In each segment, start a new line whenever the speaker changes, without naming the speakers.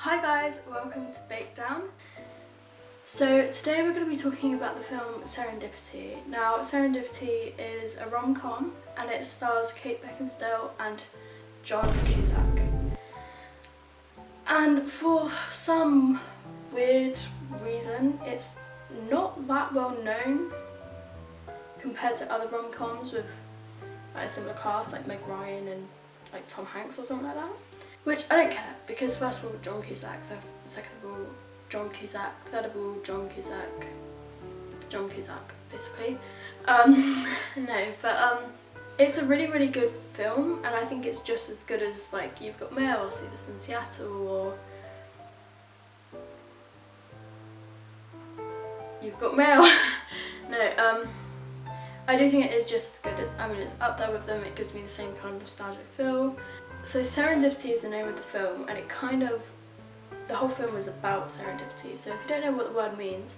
Hi guys, welcome to Bake Down. So today we're going to be talking about the film Serendipity. Now Serendipity is a rom-com and it stars Kate Beckinsale and John Cusack. And for some weird reason it's not that well known compared to other rom-coms with like a similar cast like Meg Ryan and like Tom Hanks or something like that. Which I don't care, because first of all, John Cusack, second of all, John Cusack, third of all, John Cusack, basically. It's a really, really good film, and I think it's just as good as like You've Got Mail, or See This in Seattle, or You've Got Mail. I do think it is just as good as, it's up there with them. It gives me the same kind of nostalgic feel. So Serendipity is the name of the film, and the whole film is about serendipity. So if you don't know what the word means,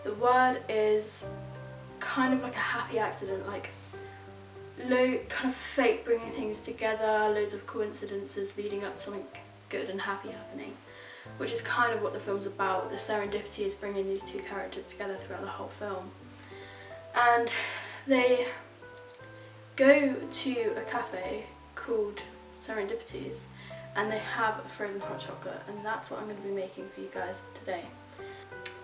the word is kind of like a happy accident, like kind of fate bringing things together, loads of coincidences leading up to something good and happy happening, which is kind of what the film's about. The serendipity is bringing these two characters together throughout the whole film. And they go to a cafe called Serendipities, and they have a frozen hot chocolate, and that's what I'm going to be making for you guys today.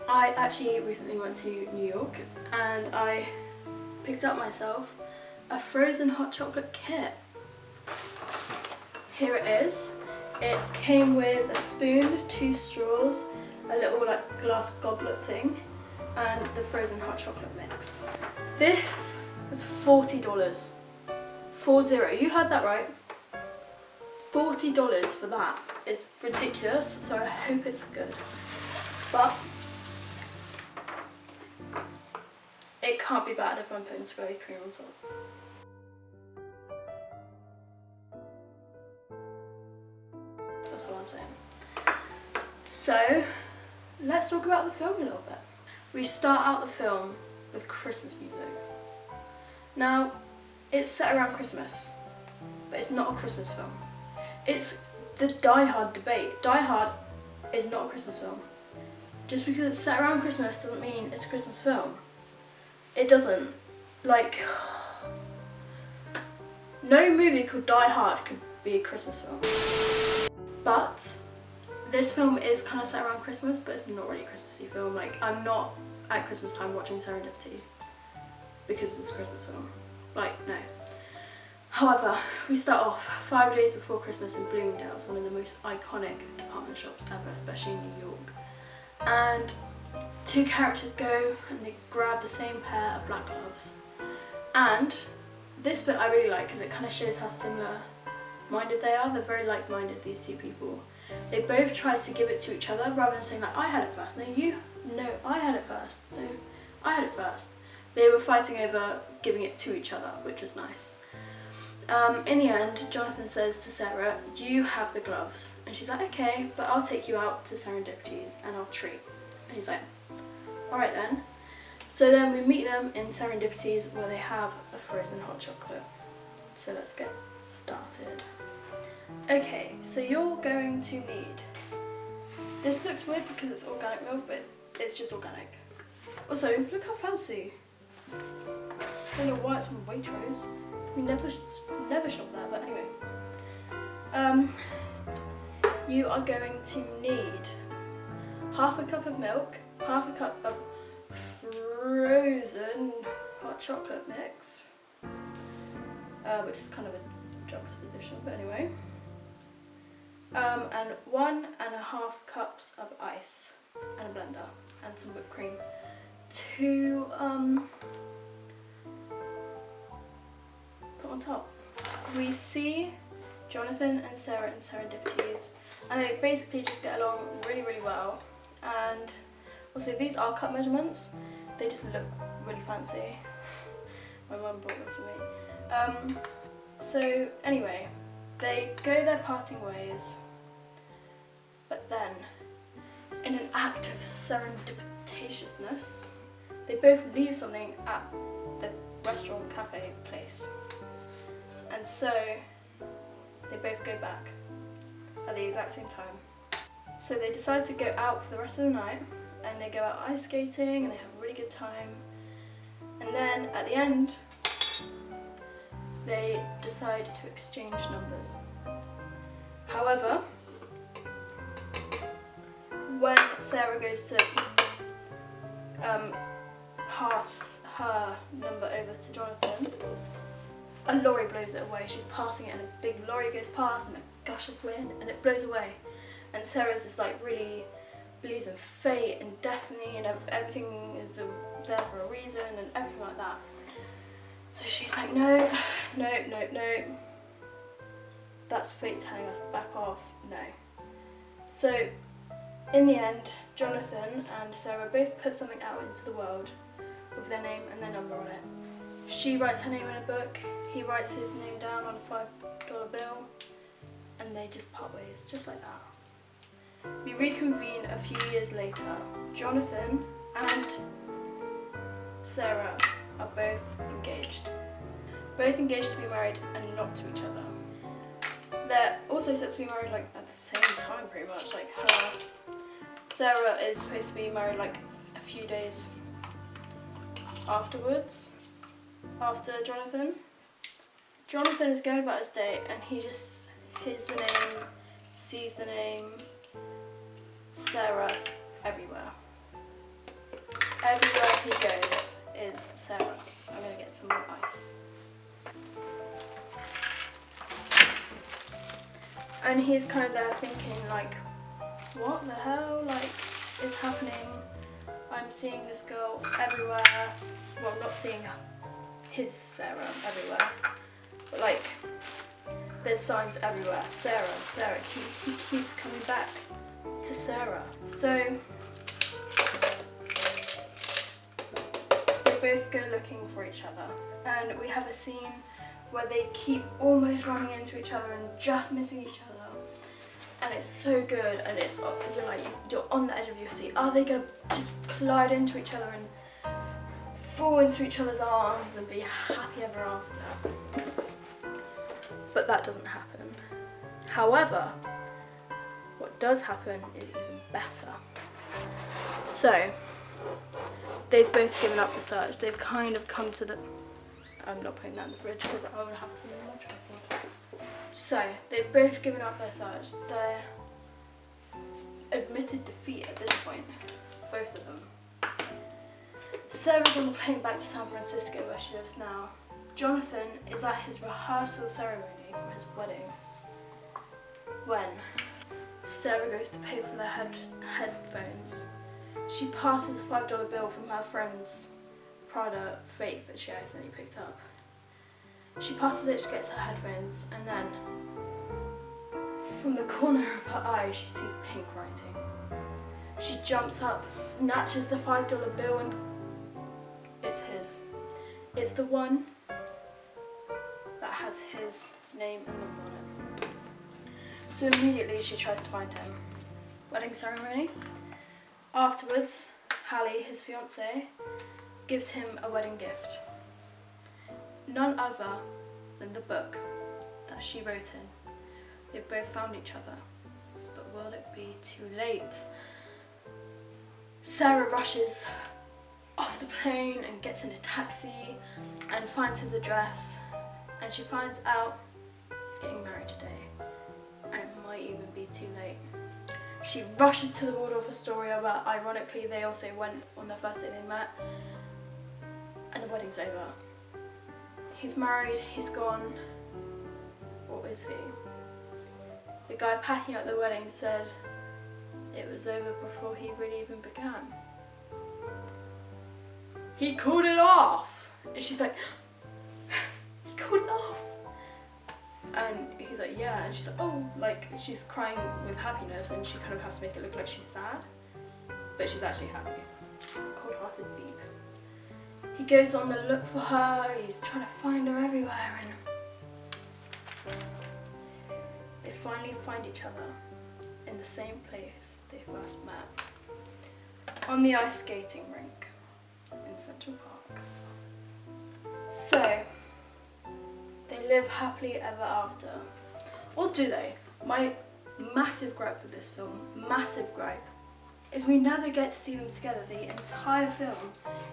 I actually recently went to New York and I picked up myself a frozen hot chocolate kit. Here it is. It came with a spoon, 2 straws, a little like glass goblet thing, and the frozen hot chocolate mix. This was $40. 40, you heard that right. $40 for that is ridiculous, so I hope it's good. But it can't be bad if I'm putting square cream on top. That's all I'm saying. So let's talk about the film a little bit. We start out the film with Christmas music. Now, it's set around Christmas, but it's not a Christmas film. It's the Die Hard debate. Die Hard is not a Christmas film. Just because it's set around Christmas doesn't mean it's a Christmas film. It doesn't. Like, no movie called Die Hard could be a Christmas film. But this film is kind of set around Christmas, but it's not really a Christmassy film. Like, I'm not at Christmas time watching Serendipity because it's a Christmas film. Like, no. However, we start off 5 days before Christmas in Bloomingdale's, one of the most iconic department shops ever, especially in New York. And 2 characters go and they grab the same pair of black gloves. And this bit I really like because it kind of shows how similar-minded they are. They're very like-minded, these 2 people. They both try to give it to each other rather than saying like, I had it first, no you, no I had it first, no I had it first. They were fighting over giving it to each other, which was nice. In the end, Jonathan says to Sarah, you have the gloves. And she's like, okay, but I'll take you out to Serendipities and I'll treat. And he's like, alright then. So then we meet them in Serendipities where they have a frozen hot chocolate. So let's get started. Okay, so you're going to need, this looks weird because it's organic milk, but it's just organic. Also, look how fancy. I don't know why it's from Waitrose. We never shop there, but anyway. You are going to need half a cup of milk, half a cup of frozen hot chocolate mix, which is kind of a juxtaposition, but anyway. And 1.5 cups of ice and a blender and some whipped cream to put on top. We see Jonathan and Sarah in Serendipities, and they basically just get along really, really well. And also, these are cup measurements. They just look really fancy. My mum bought them for me. So anyway, they go their parting ways, but then, in an act of serendipitousness, they both leave something at the restaurant cafe place. And so they both go back at the exact same time. So they decide to go out for the rest of the night, and they go out ice skating and they have a really good time. And then at the end, they decide to exchange numbers. However, when Sarah goes to pass her number over to Jonathan, a lorry blows it away. She's passing it and a big lorry goes past and a gush of wind and it blows away. And Sarah's just like really believes in fate and destiny and everything is there for a reason and everything like that. So she's like, no, that's fate telling us to back off, no. So in the end, Jonathan and Sarah both put something out into the world with their name and their number on it. She writes her name in a book, he writes his name down on a $5 bill, and they just part ways, just like that. We reconvene a few years later. Jonathan and Sarah are both engaged. Both engaged to be married and not to each other. They're also set to be married like at the same time pretty much. Like Sarah is supposed to be married like a few days afterwards, after Jonathan. Jonathan is going about his day and he just hears the name, sees the name, Sarah everywhere. Everywhere he goes is Sarah. I'm gonna get some more ice. And he's kind of there thinking like, what the hell like is happening? I'm seeing this girl everywhere. Well, I'm not seeing his Sarah everywhere, but like there's signs everywhere. Sarah. He keeps coming back to Sarah. So they both go looking for each other, and we have a scene where they keep almost running into each other and just missing each other, and it's so good. And it's you're on the edge of your seat. Are they gonna just collide into each other and fall into each other's arms and be happy ever after? But that doesn't happen. However, what does happen is even better. So they've both given up the search. They've kind of come to the... I'm not putting that in the fridge because I would have some more trouble. So they've both given up their search. They're admitted defeat at this point, both of them. Sarah's on the plane back to San Francisco where she lives now. Jonathan is at his rehearsal ceremony for his wedding when Sarah goes to pay for their headphones. She passes a $5 bill from her friend's Prada fake that she accidentally picked up. She passes it, she gets her headphones, and then from the corner of her eye she sees pink writing. She jumps up, snatches the $5 bill, and it's his. It's the one that has his name and number on it. So immediately she tries to find him. Wedding ceremony. Afterwards, Hallie, his fiancée, gives him a wedding gift. None other than the book that she wrote in. They've both found each other, but will it be too late? Sarah rushes off the plane and gets in a taxi and finds his address, and she finds out he's getting married today, and it might even be too late. She rushes to the Waldorf Astoria, but ironically they also went on their first day they met, and the wedding's over. He's married, he's gone. What is he? The guy packing up the wedding said it was over before he really even began. He called it off! And she's like, he called it off! And he's like, yeah, and she's like, oh, like, she's crying with happiness and she kind of has to make it look like she's sad, but she's actually happy. Cold-hearted beep. He goes on the look for her, he's trying to find her everywhere, and they finally find each other in the same place they first met, on the ice skating rink in Central Park. So, they live happily ever after. Or do they? My massive gripe with this film, massive gripe, is we never get to see them together. The entire film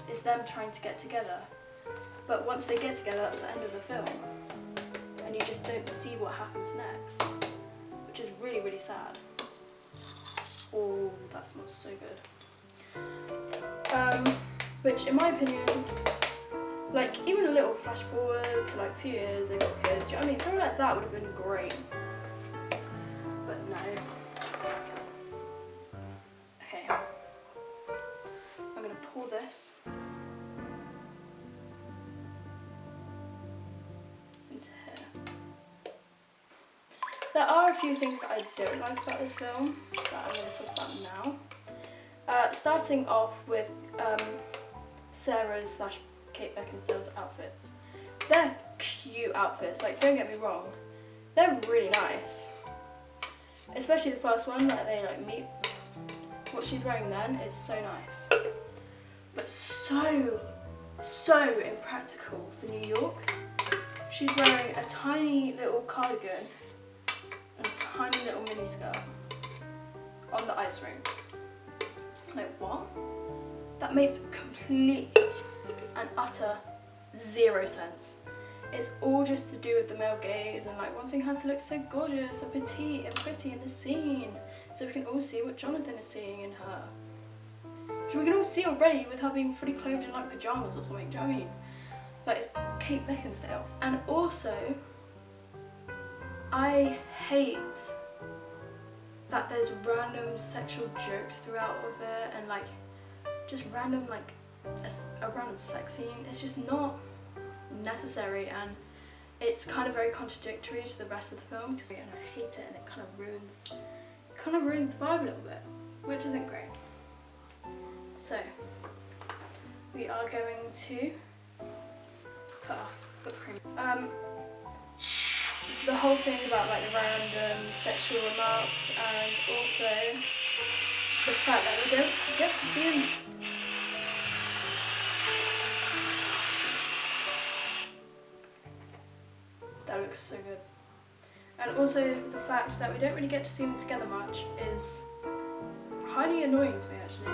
is them trying to get together. But once they get together, that's the end of the film. And you just don't see what happens next, which is really, really sad. Oh, that smells so good. Which, in my opinion, like, even a little flash forward to like a few years, they got kids, do you know what I mean? Something like that would have been great. But no. Okay. I'm gonna pour this into here. There are a few things that I don't like about this film that I'm going to talk about now. Starting off with Sarah's / Kate Beckinsale's outfits. They're cute outfits, like, don't get me wrong. They're really nice. Especially the first one that they like meet. What she's wearing then is so nice. But so impractical for New York. She's wearing a tiny little cardigan and a tiny little mini skirt on the ice rink. Like, what? That makes complete and utter zero sense. It's all just to do with the male gaze and like wanting her to look so gorgeous and petite and pretty in the scene, so we can all see what Jonathan is seeing in her. So we can all see already with her being fully clothed in like pajamas or something, do you know what I mean? Like, it's Kate Beckinsale. And also, I hate that there's random sexual jokes throughout of it and like just random like a random sex scene. It's just not necessary, and it's kind of very contradictory to the rest of the film because I hate it, and it kind of ruins the vibe a little bit, which isn't great. So we are going to put our whipped cream. The whole thing about like the random sexual remarks, and also the fact that we don't get to see them. That looks so good. And also the fact that we don't really get to see them together much is highly annoying to me, actually.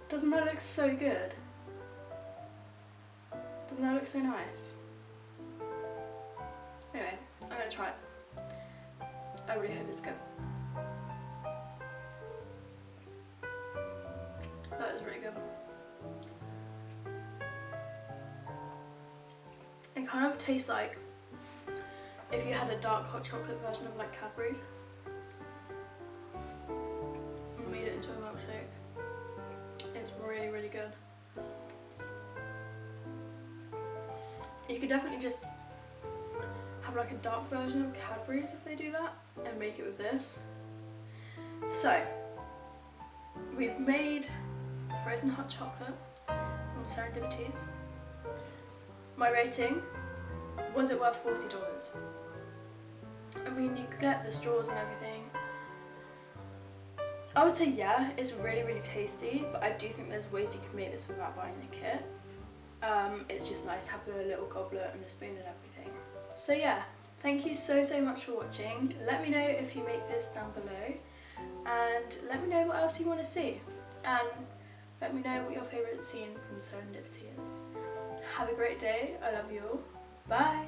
Doesn't that look so good? Doesn't that look so nice? Anyway, I'm gonna try it. I really hope it's good. That is really good. It kind of tastes like if you had a dark hot chocolate version of like Cadbury's and made it into a milkshake. It's really, really good. You could definitely just have like a dark version of Cadbury's if they do that and make it with this. So, we've made frozen hot chocolate from Serendipities. My rating, was it worth $40? I mean, you could get the straws and everything. I would say yeah, it's really, really tasty, but I do think there's ways you can make this without buying the kit. It's just nice to have the little goblet and the spoon and everything. So yeah, thank you so much for watching. Let me know if you make this down below, and let me know what else you want to see, and let me know what your favourite scene from Serendipity is. Have a great day, I love you all, bye!